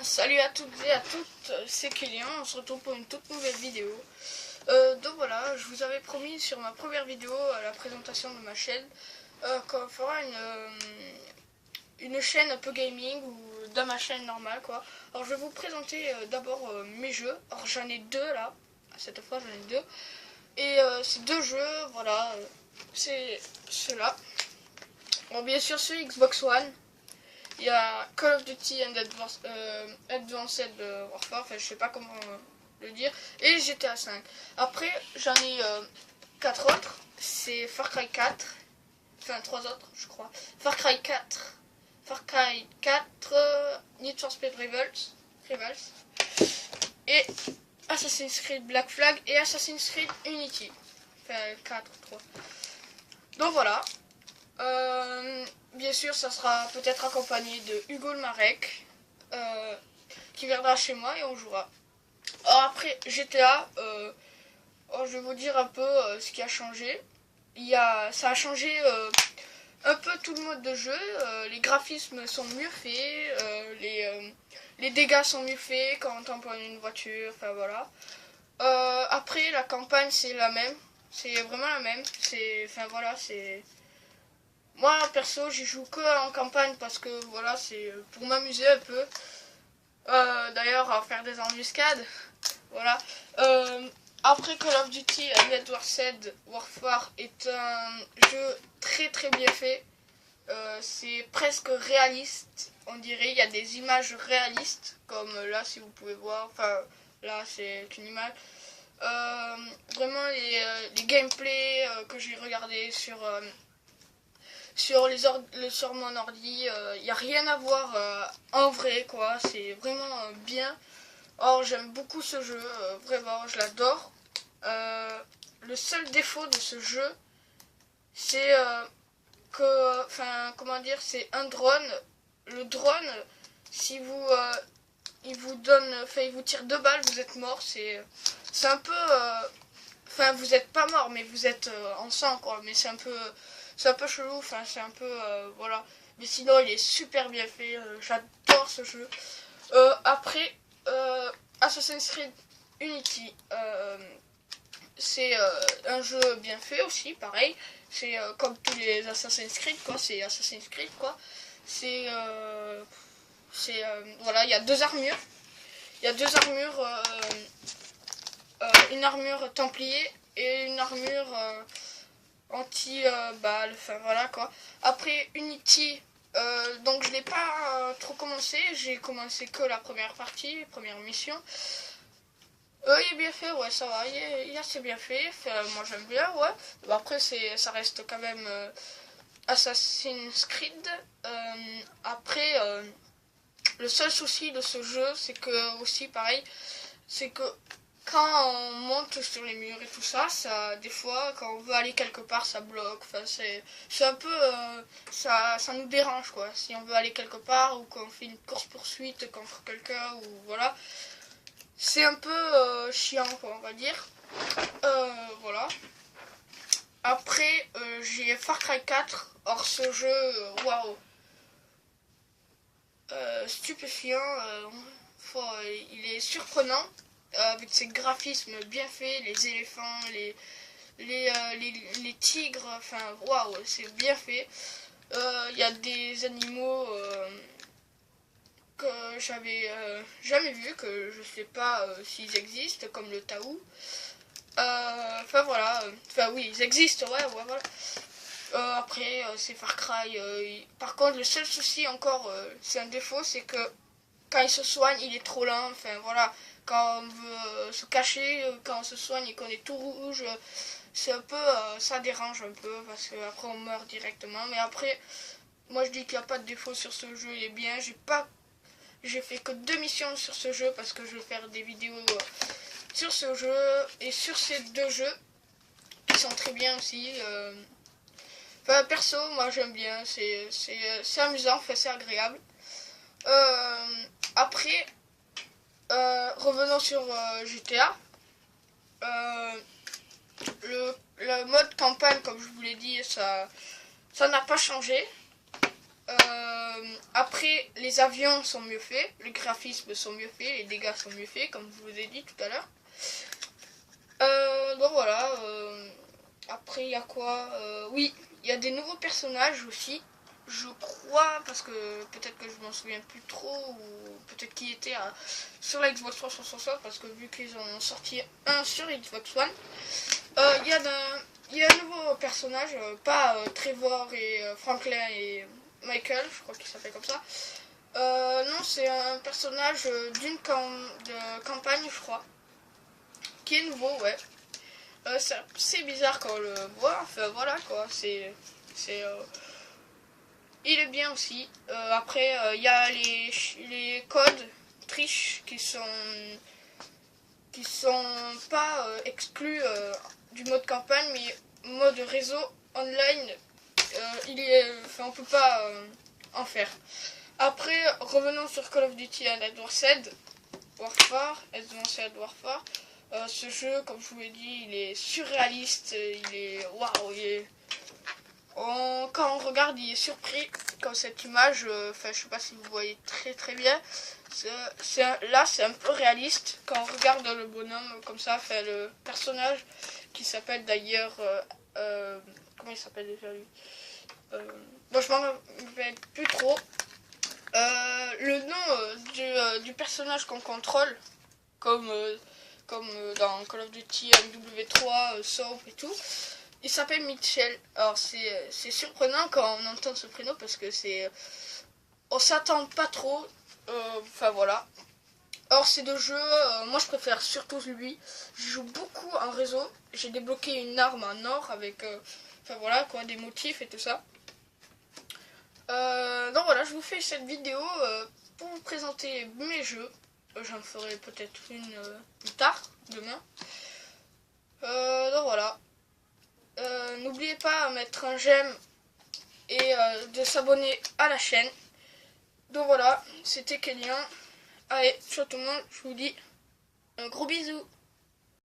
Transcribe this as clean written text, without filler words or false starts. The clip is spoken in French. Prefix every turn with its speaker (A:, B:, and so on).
A: Salut à toutes et à toutes, c'est Kélian, on se retrouve pour une toute nouvelle vidéo. Donc voilà, je vous avais promis sur ma première vidéo à la présentation de ma chaîne qu'on fera une chaîne un peu gaming ou dans ma chaîne normale quoi. Alors je vais vous présenter d'abord mes jeux, alors j'en ai deux là, cette fois j'en ai deux. Et ces deux jeux, voilà, c'est ceux-là. Bon, bien sûr sur Xbox One. Il y a Call of Duty and Advanced Warfare, enfin je sais pas comment le dire, et GTA 5. Après j'en ai 4 autres, c'est Far Cry 4, enfin 3 autres je crois. Far Cry 4, Need for Speed Rivals, et Assassin's Creed Black Flag et Assassin's Creed Unity. Enfin 4, 3. Donc voilà. Bien sûr, ça sera peut-être accompagné de Hugo le Marek qui viendra chez moi et on jouera. Alors après GTA, je vais vous dire un peu ce qui a changé. Ça a changé un peu tout le mode de jeu. Les graphismes sont mieux faits, les dégâts sont mieux faits quand on tamponne une voiture. Enfin voilà. Après la campagne c'est la même, c'est vraiment la même. Moi perso j'y joue que en campagne parce que voilà c'est pour m'amuser un peu. D'ailleurs à faire des embuscades. Voilà. Après Call of Duty Advanced Warfare est un jeu très très bien fait. C'est presque réaliste, on dirait. Il y a des images réalistes comme là si vous pouvez voir. Enfin là c'est une image. Vraiment les gameplays que j'ai regardé sur mon ordi, il n'y a rien à voir en vrai quoi, c'est vraiment bien. Or j'aime beaucoup ce jeu, vraiment je l'adore. Le seul défaut de ce jeu c'est que, enfin comment dire, c'est un drone. Le drone, si vous il vous donne, enfin il vous tire 2 balles, vous êtes mort. C'est un peu enfin vous êtes pas mort mais vous êtes en sang quoi, mais c'est un peu chelou, enfin c'est un peu voilà, mais sinon il est super bien fait, j'adore ce jeu. Après Assassin's Creed Unity, c'est un jeu bien fait aussi, pareil, c'est comme tous les Assassin's Creed quoi, c'est Assassin's Creed quoi, voilà, il y a deux armures, une armure templier et une armure anti-balle, enfin voilà quoi. Après Unity, donc je l'ai pas trop commencé, j'ai commencé que la première partie, première mission. Il est bien fait, ouais, ça va, il est assez bien fait, enfin, moi j'aime bien, ouais. Bon, après ça reste quand même Assassin's Creed. Après, le seul souci de ce jeu, c'est que aussi pareil, c'est que quand on monte sur les murs et tout ça, des fois, quand on veut aller quelque part, ça bloque. Enfin, c'est un peu, ça nous dérange quoi. Si on veut aller quelque part ou qu'on fait une course poursuite contre quelqu'un ou voilà, c'est un peu chiant quoi, on va dire. Voilà. Après, j'ai Far Cry 4. Or ce jeu, waouh, stupéfiant. Il est surprenant. Avec ses graphismes bien faits, les éléphants, les tigres, enfin waouh, c'est bien fait. Il y a des animaux que j'avais jamais vus, que je sais pas s'ils existent, comme le taou. Enfin voilà, enfin oui, ils existent, ouais, voilà. Après, c'est Far Cry. Par contre, le seul souci encore, c'est un défaut, c'est que quand il se soigne, il est trop lent. Enfin voilà, quand on veut se cacher, quand on se soigne et qu'on est tout rouge, c'est un peu, ça dérange un peu parce qu'après on meurt directement. Mais après, moi je dis qu'il n'y a pas de défaut sur ce jeu, il est bien. J'ai fait que 2 missions sur ce jeu parce que je vais faire des vidéos sur ce jeu et sur ces 2 jeux qui sont très bien aussi. Enfin perso, moi j'aime bien, c'est amusant, enfin, c'est agréable. Après, revenons sur GTA. Le mode campagne, comme je vous l'ai dit, ça n'a pas changé. Après, les avions sont mieux faits, les graphismes sont mieux faits, les dégâts sont mieux faits, comme je vous ai dit tout à l'heure. Donc voilà. Après, il y a quoi? Oui, il y a des nouveaux personnages aussi. Je crois, parce que peut-être que je m'en souviens plus trop, ou peut-être qu'il était sur la Xbox 360, parce que vu qu'ils en ont sorti un sur Xbox One, il y a un nouveau personnage, pas Trevor et Franklin et Michael, je crois qu'il s'appelle comme ça. Non, c'est un personnage de campagne, je crois, qui est nouveau, ouais. C'est bizarre quand on le voit, enfin voilà quoi, il est bien aussi. Après, il y a les codes triches qui sont pas exclus du mode campagne, mais mode réseau online, enfin, on peut pas en faire. Après, revenons sur Call of Duty Advanced Warfare. Ce jeu, comme je vous l'ai dit, il est surréaliste, il est waouh, quand on regarde, il est surpris comme cette image. Enfin, je sais pas si vous voyez très très bien. Là, c'est un peu réaliste quand on regarde le bonhomme comme ça. Enfin, le personnage qui s'appelle d'ailleurs, comment il s'appelle déjà lui? Bon, je m'en rappelle plus trop. Le nom du personnage qu'on contrôle, comme dans Call of Duty MW3, Soap et tout, il s'appelle Mitchell. Alors c'est surprenant quand on entend ce prénom parce que on s'attend pas trop. Enfin voilà. Or ces deux jeux, moi je préfère surtout lui. Je joue beaucoup en réseau. J'ai débloqué une arme en or avec, enfin voilà quoi, des motifs et tout ça. Donc voilà, je vous fais cette vidéo pour vous présenter mes jeux. J'en ferai peut-être une plus tard, demain. Donc voilà. N'oubliez pas de mettre un j'aime et de s'abonner à la chaîne. Donc voilà, c'était Kélian. Allez, ciao tout le monde, je vous dis un gros bisou.